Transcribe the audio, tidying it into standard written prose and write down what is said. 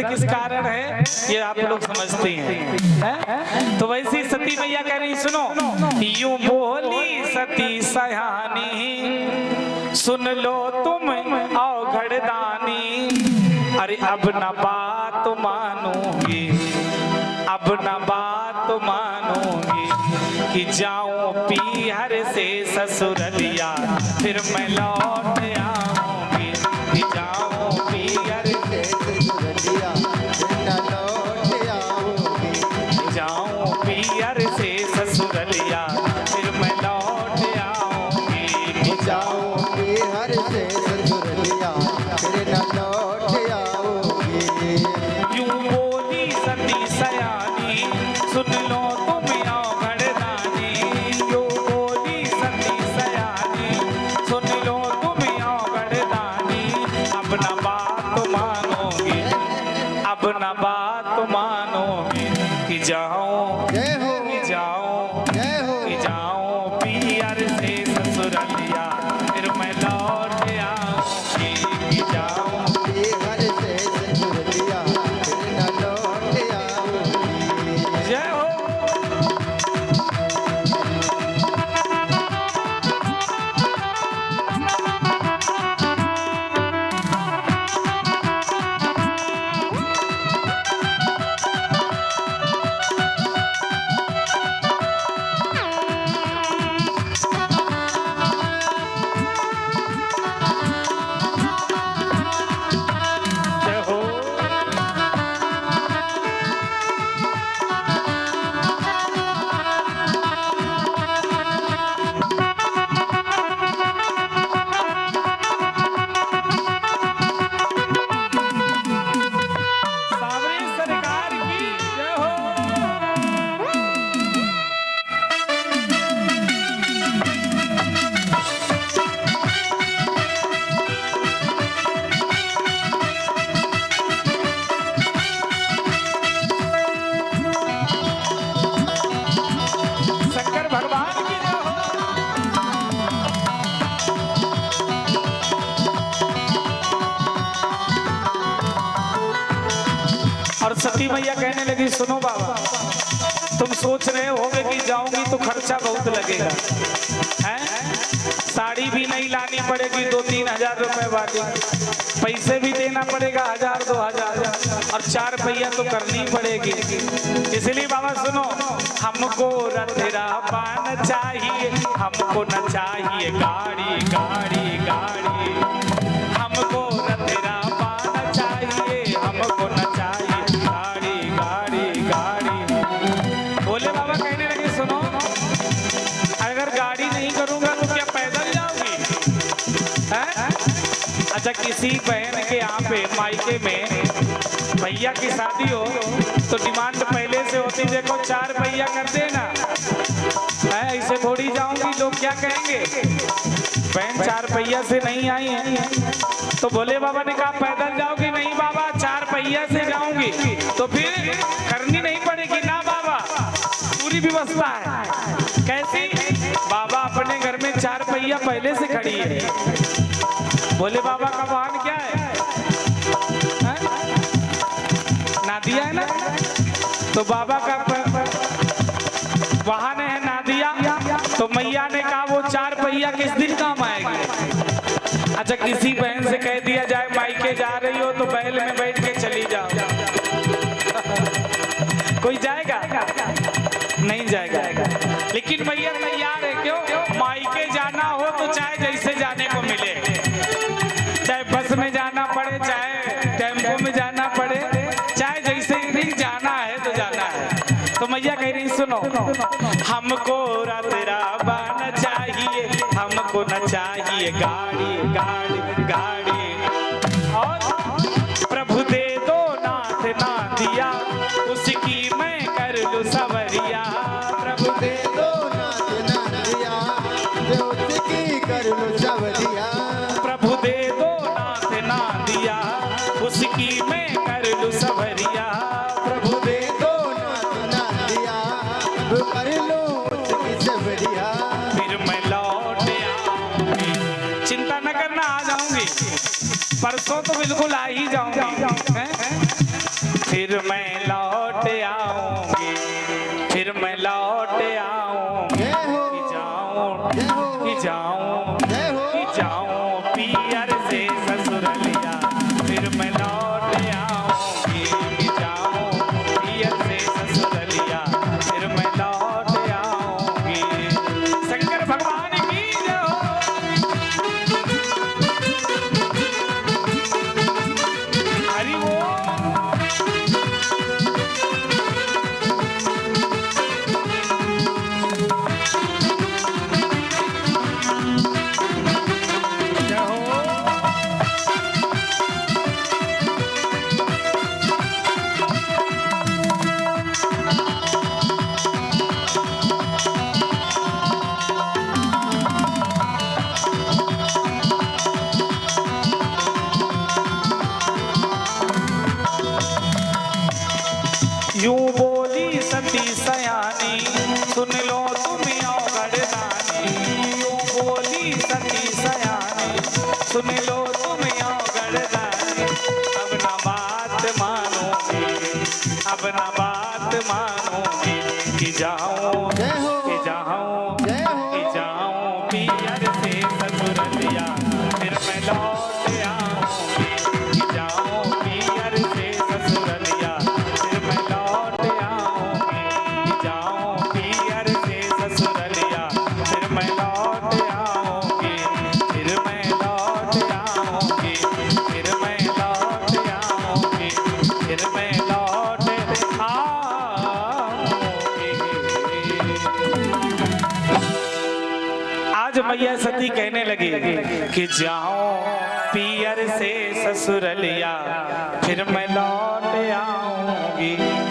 किस कारण है ये आप लोग समझते हैं? तो वैसी सती मैया कह रही, सुनो, यूं बोली सती सयानी, सुन लो तुम औघड़दानी, अरे अब न बात मानूंगी, अब न बात मानूंगी, कि जाऊं पीहर से ससुरलिया फिर मैं लौट आऊंगी, कि जाऊं पीहर से ससुरलिया फिर न लौट आऊंगी, जाऊं पीहर से ससुरलिया फिर मैं लौट आऊंगी, जाऊं पीहर से ससुरलिया फिर न लौट आऊंगी। यूं बोली सती सयानी, सुन लो तुम औघड़दानी, यूं बोली सती सयानी, सुन लो तुम औघड़दानी, अब न बात मानोगी, अब न बात मानोगी, कि जाऊं, जय हो, कि जाऊं, जय हो, कि जाऊं पीहर से ससुरलिया फिर मैं लौट आऊंगी, कि जाऊं पीहर से ससुरलिया फिर न लौट आऊंगी। जय हो। जय हो। सावरी सरकार की जय हो। शंकर भगवान की जय हो। और सती मैया कहने लगी, सुनो बाबा, तुम सोच रहे होगे कि जाऊंगी तो खर्चा बहुत लगेगा, हैं? साड़ी भी नहीं लानी पड़ेगी 2-3 हजार रुपए वाली, पैसे भी देना पड़ेगा 1000-2000, और 4 पहिया तो करनी पड़ेगी। इसलिए बाबा सुनो, हमको रथरा पान चाहिए, हमको न चाहिए गाड़ी गाड़ी गाड़ी, हमको रथरा पान चाहिए, हमको न चाहिए गाड़ी गाड़ी गाड़ी। बोले बाबा कहने लगे, सुनो, अगर गाड़ी नहीं करूंगा तो क्या पैदल जाओगी? हैं? अच्छा, किसी बहन के यहाँ पे मायके में भैया की शादी हो तो डिमांड पहले से होती, देखो 4 पहिया कर देना, ऐसे थोड़ी जाऊंगी, लोग क्या कहेंगे? बहन 4 पहिया से नहीं आई है। तो भोले बाबा ने कहा, पैदल जाओगी? नहीं बाबा, 4 पहिया से जाऊंगी। तो फिर करनी नहीं पड़ेगी ना बाबा, पूरी व्यवस्था है। कैसी? बाबा अपने घर में 4 पहिया पहले से खड़ी है। भोले बाबा का वाहन क्या है? नादिया है ना? तो बाबा का वाहन है नादिया। तो मैया ने कहा वो 4 पहिया किस दिन काम आएगी? अच्छा, किसी बहन से कह दिया जाए मायके जा रही हो तो बैल में बैठ के चली जाओ, कोई जाएगा? नहीं जाएगा। लेकिन मैया तैयार है, क्यों? मायके जाना हो तो चाहे जैसे जाने को मिले, चाहे बस में जाना पड़े, चाहे टेम्पो में जाना पड़े, चाहे जैसे भी जाना है तो जाना है। तो मैया कह रही, सुनो, हमको रथरा बान चाहिए, हमको न चाहिए गाड़ी गाड़ी गाड़ी, और प्रभु दे दो नाथ ना दिया, उसकी मैं कर लूं सवरिया, प्रभु दे दो नाथ ना दिया, जो उसकी कर लो सवरिया, प्रभु दे दो नाथ ना दिया, उसकी मैं कर लूं सवरिया, प्रभु दे दो नाथ ना दिया, वो कर लो उसकी सवरिया, फिर मैं लौट आऊंगी। चिंता न करना, आ जाऊंगी, परसों तो बिल्कुल आ ही जाऊंगी, हैं? फिर मैं लौट आऊंगी, फिर मैं लौट आऊंगी। जय हो कि जाऊं, जय हो कि जाऊं, जय हो कि जाऊं पियर से ससुरलिया, फिर मैं लौट आऊंगी। कि जाऊं पियर से ससुरलिया, फिर मैं लौट आऊंगी। शंकर भगवान की जय हो। हरि बोल। जय हो। यूं बोली सती सयानी, सुन लो तुम औगड़दानी। यूं बोली सती सयानी, सुन लो तुम औगड़दानी। अब ना बात मानोगी, अब ना बात मानोगी। कि जाऊं, जय हो कि जाऊं, जय हो कि जाऊं पियर से ससुरलिया, फिर मैं लौट आऊंगी। कि जाऊं पियर से ससुरलिया, फिर मैं लौट आऊंगी। कि जाऊं पियर से ससुरलिया, फिर मैं लौट आऊंगी। फिर मैं लौट आऊंगी, फिर मैं लौट आऊंगी, फिर मैं लौट आऊंगी। आज मैया सती कहने लगी कि जाओ पियर से ससुरलिया, फिर मैं लौट आऊंगी।